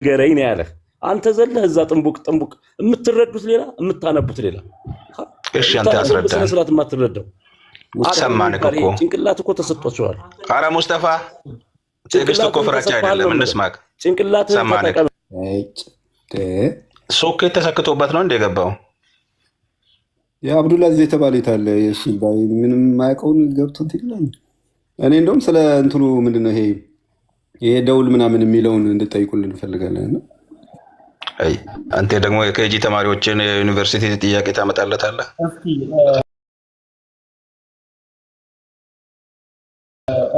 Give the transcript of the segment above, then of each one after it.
ገረኝ ነው ያለህ። አንተ ዘለህ እዛ ጥንቡቅ የምትረዱት ሌላ የምታነቡት ሌላ። እሺ አንተ አስረዳ። ስነ ስርዓት የማትረዳው ሰማንክ እኮ ጭንቅላት እኮ ተሰጥቷቸዋል። ኧረ ሙስጠፋ ትዕግስት እኮ ፍራቻ አይደለም። እንስማክ ጭንቅላት ሰማንክ። ሶኬት ተሰክቶበት ነው እንደገባው የአብዱልአዚዝ የተባለ የታለ ሲባይ ምንም ማያውቀውን ገብቶት ይላል። እኔ እንደውም ስለ እንትኑ ምንድነው ይሄ ደውል ምናምን የሚለውን እንድጠይቁልን እንፈልጋለን። አይ አንተ ደግሞ የኬጂ ተማሪዎችን ዩኒቨርሲቲ ጥያቄ ታመጣለታለህ።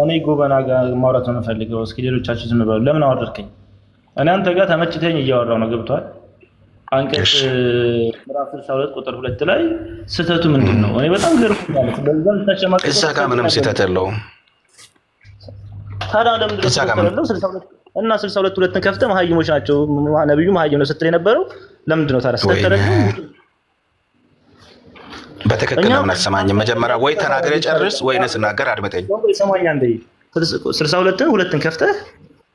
እኔ ጎበና ጋር ማውራት ነው የምፈልገው። እስኪ ሌሎቻችሁ ዝም በሉ። ለምን አወረድከኝ? እኔ አንተ ጋር ተመችተኝ እያወራው ነው። ገብቷል? አንቀጽ ምዕራፍ 62 ቁጥር 2 ላይ ስህተቱ ምንድን ነው? እኔ በጣም ገርሞኛል። በዛም ተሸማቀቀ። እዛ ጋር ምንም ስህተት የለውም። ታዲያ ለምን ድረስ ተከለለው? 62 እና 62 ሁለትን ከፍተህ መሀይሞች ናቸው ነብዩ መሀይም ነው ስትል የነበረው ለምንድን ነው ታዲያ? ስለተረዱ በትክክል ነው የምናሰማኝ። መጀመሪያ ወይ ተናገረ ጨርስ ወይ ነስናገር አድመጠኝ። ሰማኛ እንደ 62 ሁለትን ከፍተህ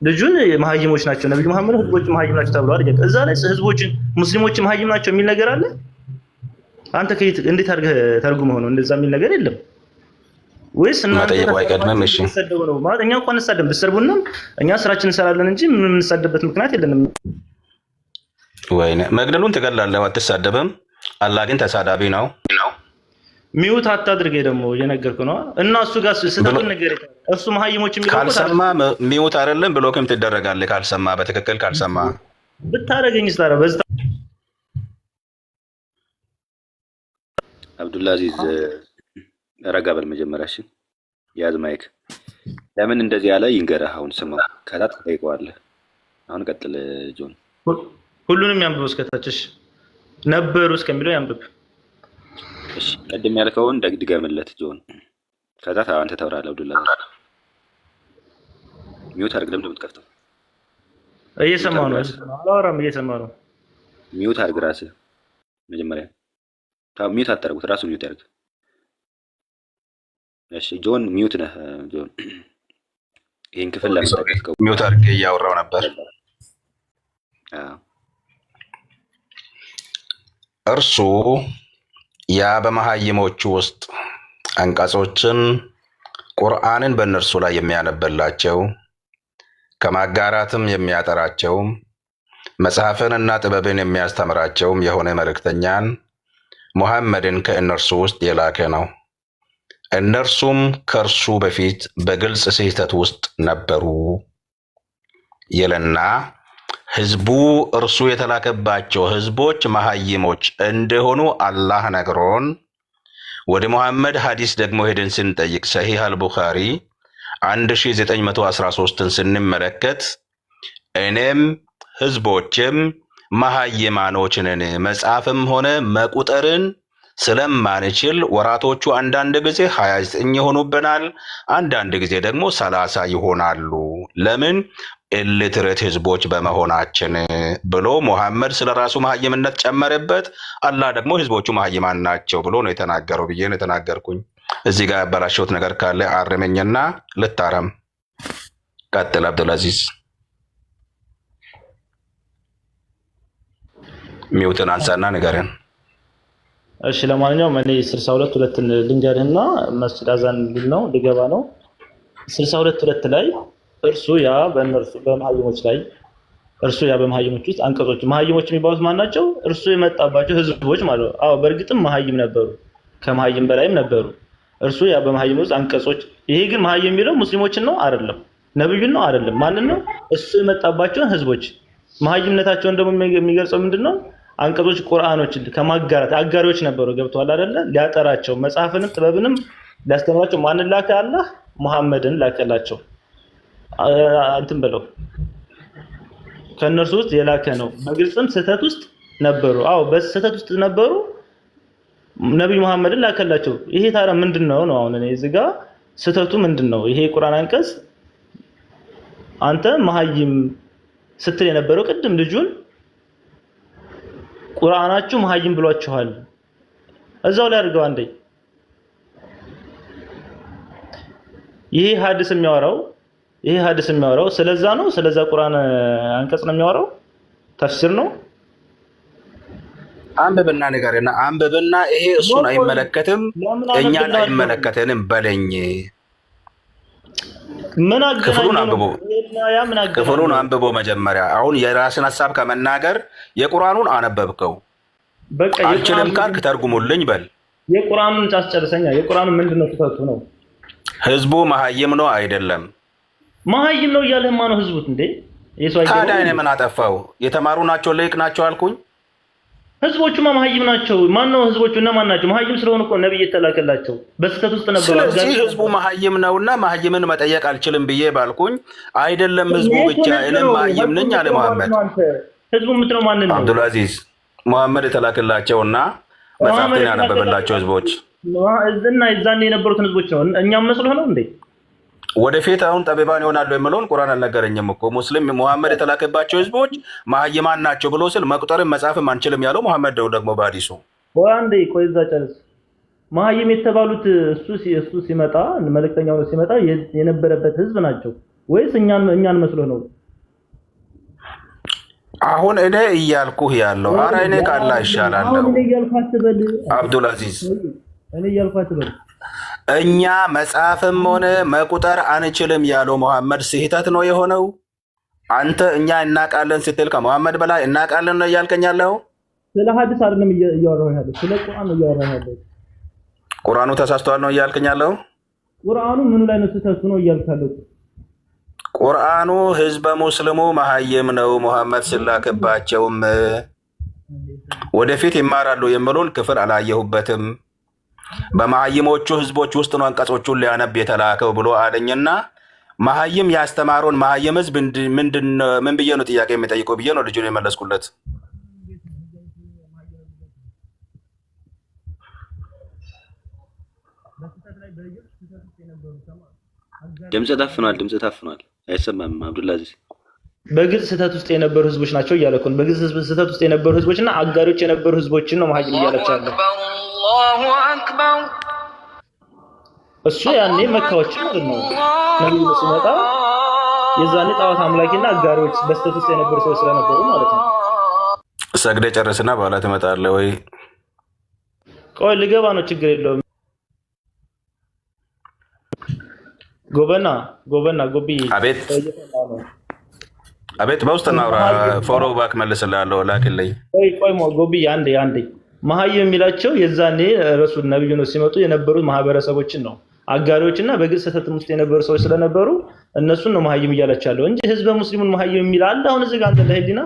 ልጁን መሀይሞች ናቸው ነብዩ መሐመድ ህዝቦች መሀይም ናቸው ተብሏል። እዛ ላይ ህዝቦችን ሙስሊሞች መሀይም ናቸው የሚል ነገር አለ። አንተ ከየት እንዴት አድርገህ ተርጉመው ነው? እንደዛ የሚል ነገር የለም ወይስ እናንተ ጠይቁ አይቀድምም? እሺ ተሰደቡ ነው ማለት እኛ እንኳን እንሳደብ ብትሰርቡንም እኛ ስራችን እንሰራለን እንጂ ምንም እንሳደብበት ምክንያት የለንም። ወይኔ መግደሉን ትገላለህ አትሳደብም። አላህ ግን ተሳዳቢ ነው። ሚውት አታድርገኝ ደግሞ እየነገርኩህ ነው። እና እሱ ጋር ስተቱን ነገር እሱ መሀይሞች የሚለው ካልሰማ ሚውት አይደለም ብሎክም ትደረጋለህ። ካልሰማ በትክክል ካልሰማ ብታረገኝ ስታረ በዛ አብዱልአዚዝ ረጋ በል መጀመሪያ። እሺ ያዝ ማይክ። ለምን እንደዚህ ያለ ይንገርህ። አሁን ስማው ከዛ ትጠይቀዋለህ። አሁን ቀጥል ጆን። ሁሉንም ያንብብ እስከታችሽ ነበሩ እስከሚለው ያንብብ። እሺ ቀድም ያልከውን ደግድገምለት ጆን። ከዛ አንተ ተወራለህ። አብዱልአዚዝ ሚውት አድርግ። ለምን የምትከፍተው? እየሰማሁ ነው። አላወራም፣ እየሰማሁ ነው። ሚውት አድርግ ራስህ መጀመሪያ። ሚውት አታርጉት፣ ራሱ ሚውት ያድርግ። እሺ ጆን ሚውት ነህ ጆን። ይሄን ክፍል ለምትጠቀስከው ሚውት አድርጌ እያወራው ነበር። እርሱ ያ በመሀይሞቹ ውስጥ አንቀጾችን ቁርአንን በእነርሱ ላይ የሚያነብላቸው ከማጋራትም የሚያጠራቸው መጽሐፍንና ጥበብን የሚያስተምራቸውም የሆነ መልእክተኛን ሙሐመድን ከእነርሱ ውስጥ የላከ ነው። እነርሱም ከእርሱ በፊት በግልጽ ስህተት ውስጥ ነበሩ ይልና ህዝቡ እርሱ የተላከባቸው ህዝቦች መሀይሞች እንደሆኑ አላህ ነግሮን ወደ ሙሐመድ ሐዲስ ደግሞ ሄደን ስንጠይቅ ሰሂህ አልቡኻሪ 1913ን ስንመለከት እኔም ህዝቦችም መሀይማኖች ነን፣ መጻፍም ሆነ መቁጠርን ስለማንችል ወራቶቹ አንዳንድ ጊዜ 29 ይሆኑብናል፣ አንዳንድ ጊዜ ደግሞ 30 ይሆናሉ። ለምን? ኢሊትሬት ህዝቦች በመሆናችን ብሎ ሙሐመድ ስለራሱ መሀይምነት ጨመረበት። አላህ ደግሞ ህዝቦቹ መሀይማን ናቸው ብሎ ነው የተናገረው ብዬ ነው የተናገርኩኝ። እዚህ ጋር ያበላሸሁት ነገር ካለ አርመኝና ልታረም። ቀጥል አብዱልአዚዝ። ሚውትን አንሳና ንገረን። እሺ ለማንኛውም እኔ 62 ሁለትን ልንገርህና መስጂድ አዛን ቢል ነው ልገባ ነው። 62 ሁለት ላይ እርሱ ያ በእነርሱ በመሀይሞች ላይ እርሱ ያ በመሀይሞች ውስጥ አንቀጾች መሀይሞች የሚባሉት ማን ናቸው? እርሱ የመጣባቸው ህዝቦች ማለት ነው። አዎ በእርግጥም መሀይም ነበሩ፣ ከመሀይም በላይም ነበሩ። እርሱ ያ በመሀይም ውስጥ አንቀጾች። ይሄ ግን መሀይም የሚለው ሙስሊሞችን ነው አይደለም፣ ነብዩን ነው አይደለም፣ ማንን ነው? እሱ የመጣባቸውን ህዝቦች። መሀይምነታቸውን ደግሞ የሚገልጸው ምንድነው? አንቀጾች ቁርአኖች ከማጋራት አጋሪዎች ነበሩ። ገብተዋል አይደለ? ሊያጠራቸው መጽሐፍንም ጥበብንም ሊያስተምራቸው ማንን ላከ? አላህ ሙሐመድን ላከላቸው። እንትን ብለው ከእነርሱ ውስጥ የላከ ነው። በግልጽም ስህተት ውስጥ ነበሩ። አዎ በስህተት ውስጥ ነበሩ። ነብዩ መሐመድን ላከላቸው። ይሄ ታዲያ ምንድነው ነው? አሁን እኔ እዚህ ጋር ስህተቱ ምንድነው? ይሄ ቁርአን አንቀጽ አንተ መሀይም ስትል የነበረው ቅድም ልጁን ቁርአናችሁ መሀይም ብሏችኋል። እዛው ላይ አድርገው አንዴ። ይሄ ሐዲስ የሚያወራው ስለዛ ነው። ስለዛ ቁርአን አንቀጽ ነው የሚያወራው። ተፍሲር ነው። አንብብና ንገረና፣ አንብብና ይሄ እሱን አይመለከትም እኛን አይመለከተንም በለኝ። ምን ክፍሉን አገናኘው? አንብቦ ያ ምን አገናኘው? ክፍሉን አንብቦ መጀመሪያ። አሁን የራስን ሀሳብ ከመናገር የቁርአኑን አነበብከው። በቃ አልችልም ካልክ ተርጉሙልኝ በል። የቁርአኑን ጫስጨርሰኛ። የቁርአኑ ምንድነው ስህተቱ ነው? ህዝቡ መሀይም ነው አይደለም? መሀይም ነው እያለህማ ነው ህዝቡት እንዴ? ታዲያ እኔ ምን አጠፋው? የተማሩ ናቸው ልቅ ናቸው አልኩኝ። ህዝቦቹማ መሀይም ናቸው። ማን ነው ህዝቦቹ? እና ማን ናቸው? መሀይም ስለሆኑ እኮ ነብይ የተላከላቸው በስተት ውስጥ ነበሩ። ስለዚህ ህዝቡ መሀይም ነውና መሀይምን መጠየቅ አልችልም ብዬ ባልኩኝ አይደለም ህዝቡ ብቻ እኔም መሀይም ነኝ አለ መሐመድ። ህዝቡ የምትለው ማንን ነው? አብዱልአዚዝ መሐመድ የተላከላቸውና መጽሐፍትን ያነበበላቸው ህዝቦች እና የዛኔ የነበሩትን ህዝቦች ነው። እኛም መስሎህ ነው እንዴ? ወደፊት አሁን ጠቢባን ይሆናሉ የምለውን ቁርአን አልነገረኝም እኮ። ሙስሊም መሐመድ የተላከባቸው ህዝቦች መሀይማን ናቸው ብሎ ስል መቁጠርም መጻፍም አንችልም ያለው መሐመድ ነው። ደግሞ በሐዲሱ አንዴ ቆይ እዛ ጨርስ። መሀይም የተባሉት እሱ ሲመጣ መልእክተኛው ሲመጣ የነበረበት ህዝብ ናቸው ወይስ እኛን መስሎህ ነው? አሁን እኔ እያልኩህ ያለው ኧረ እኔ ካላ ይሻላለሁ። አብዱልአዚዝ እኔ እያልኩህ አትበል። እኛ መጻፍም ሆነ መቁጠር አንችልም ያለው መሐመድ ስህተት ነው የሆነው። አንተ እኛ እናውቃለን ስትል ከመሐመድ በላይ እናውቃለን ነው እያልከኝ ያለው። ስለ ሐዲስ አይደለም እያወራሁ ያለው፣ ስለ ቁርአን ነው እያወራሁ ያለው። ቁርአኑ ተሳስቷል ነው እያልከኝ ያለው። ቁርአኑ ምኑ ላይ ነው ስህተቱ ነው እያልኩ ያለው? ቁርአኑ ህዝበ ሙስሊሙ መሀይም ነው መሐመድ ሲላክባቸውም ወደፊት ይማራሉ የሚለውን ክፍል አላየሁበትም። በመሀይሞቹ ህዝቦች ውስጥ ነው አንቀጾቹን ሊያነብ የተላከው ብሎ አለኝና መሀይም ያስተማረውን መሀይም ህዝብ ምን ብዬ ነው ጥያቄ የሚጠይቀው ብዬ ነው ልጁን የመለስኩለት። ድምጽ ታፍኗል፣ አይሰማም። አብዱልአዚዝ በግልጽ ስህተት ውስጥ የነበሩ ህዝቦች ናቸው እያለ እኮ ነው። በግልጽ ስህተት ውስጥ የነበሩ ህዝቦችና አጋሪዎች የነበሩ ህዝቦችን ነው መሀይም እያለች ያለው። እሱ ያኔ መካዎች ማለት ነው። ነብዩ ሲመጣ የዛኔ ጣዖት አምላኪና አጋሪዎች በስህተት ውስጥ የነበሩ ሰዎች ስለነበሩ ማለት ነው። ሰግደ ጨርስና በኋላ ትመጣለህ ወይ? ቆይ ልገባ ነው፣ ችግር የለውም። ጎበና ጎብዬ። አቤት በውስጥ እናውራ። ፎሎ ባክ መልስልሃለሁ፣ ላክልኝ። ቆይ ጎብዬ አንዴ መሀይም የሚላቸው የዛኔ ረሱል ነብዩ ነው ሲመጡ የነበሩት ማህበረሰቦችን ነው፣ አጋሪዎችና በግልጽ ስህተትም ውስጥ የነበሩ ሰዎች ስለነበሩ እነሱን ነው መሀይም እያላቸው ያለው እንጂ ህዝበ ሙስሊሙን መሀይም የሚል አለ። አሁን እዚህ ጋር አንተ ለህሊና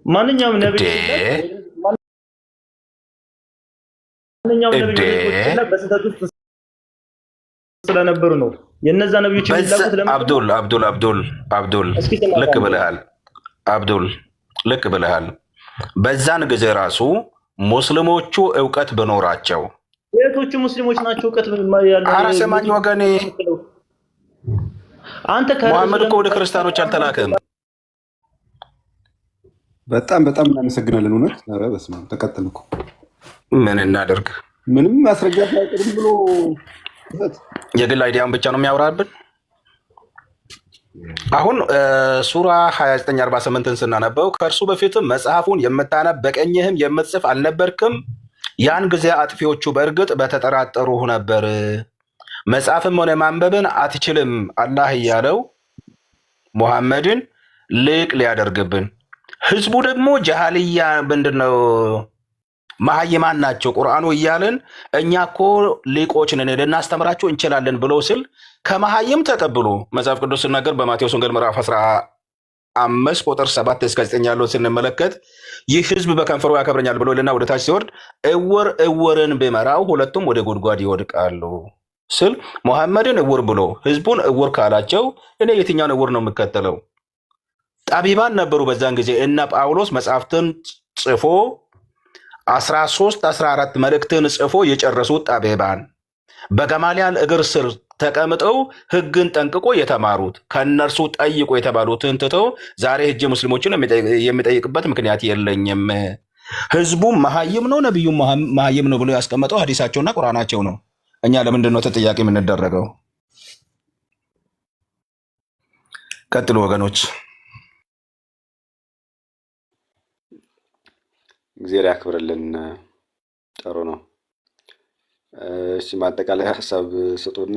ማንኛውም ነብይ በስህተት ውስጥ ስለነበሩ ነው የነዛ ነብዮች የሚላኩት። አብዱል ልክ ብለሃል። በዛን ጊዜ ራሱ ሙስሊሞቹ እውቀት በኖራቸው የቶቹ ሙስሊሞች ናቸው እውቀት ያለው? ኧረ ስማኝ ወገኔ፣ አንተ መሐመድ እኮ ወደ ክርስቲያኖች አልተላከም። በጣም እናመሰግናለን። እውነት ኧረ በስመ አብ ተቀጥል እኮ ምን እናደርግ? ምንም ማስረጃት አይቀርም ብሎ የግል አይዲያውን ብቻ ነው የሚያወራብን። አሁን ሱራ 29:48ን ስናነበው ከእርሱ በፊትም መጽሐፉን የምታነብ በቀኝህም የምትጽፍ አልነበርክም? ያን ጊዜ አጥፊዎቹ በእርግጥ በተጠራጠሩህ ነበር። መጽሐፍም ሆነ ማንበብን አትችልም አላህ እያለው ሙሐመድን ልቅ ሊያደርግብን፣ ህዝቡ ደግሞ ጃሃልያ ምንድነው መሀይማን ናቸው ቁርአኑ እያልን እኛ እኮ ሊቆች ነን ልናስተምራቸው እንችላለን ብሎ ስል ከመሀይም ተቀብሎ መጽሐፍ ቅዱስ ሲናገር በማቴዎስ ወንጌል ምዕራፍ 15 ቁጥር 7-9 ያለውን ስንመለከት ይህ ህዝብ በከንፈሩ ያከብረኛል ብሎ ልና ወደ ታች ሲወርድ እውርን ቢመራው ሁለቱም ወደ ጉድጓድ ይወድቃሉ ስል ሙሐመድን እውር ብሎ ህዝቡን እውር ካላቸው እኔ የትኛውን እውር ነው የምከተለው? ጠቢባን ነበሩ በዛን ጊዜ። እነ ጳውሎስ መጽሐፍትን ጽፎ 13-14 መልእክትን ጽፎ የጨረሱት ጠቢባን በገማልያል እግር ስር ተቀምጠው ህግን ጠንቅቆ የተማሩት ከእነርሱ ጠይቆ የተባሉትን ትተው ዛሬ ሄጄ ሙስሊሞችን የሚጠይቅበት ምክንያት የለኝም። ህዝቡም መሀይም ነው ነቢዩም መሀይም ነው ብሎ ያስቀመጠው ሀዲሳቸውና ቁርአናቸው ነው። እኛ ለምንድን ነው ተጠያቂ የምንደረገው? ቀጥሉ ወገኖች። እግዚአብሔር ያክብርልን። ጥሩ ነው። እሺ ማጠቃለያ ሀሳብ ስጡና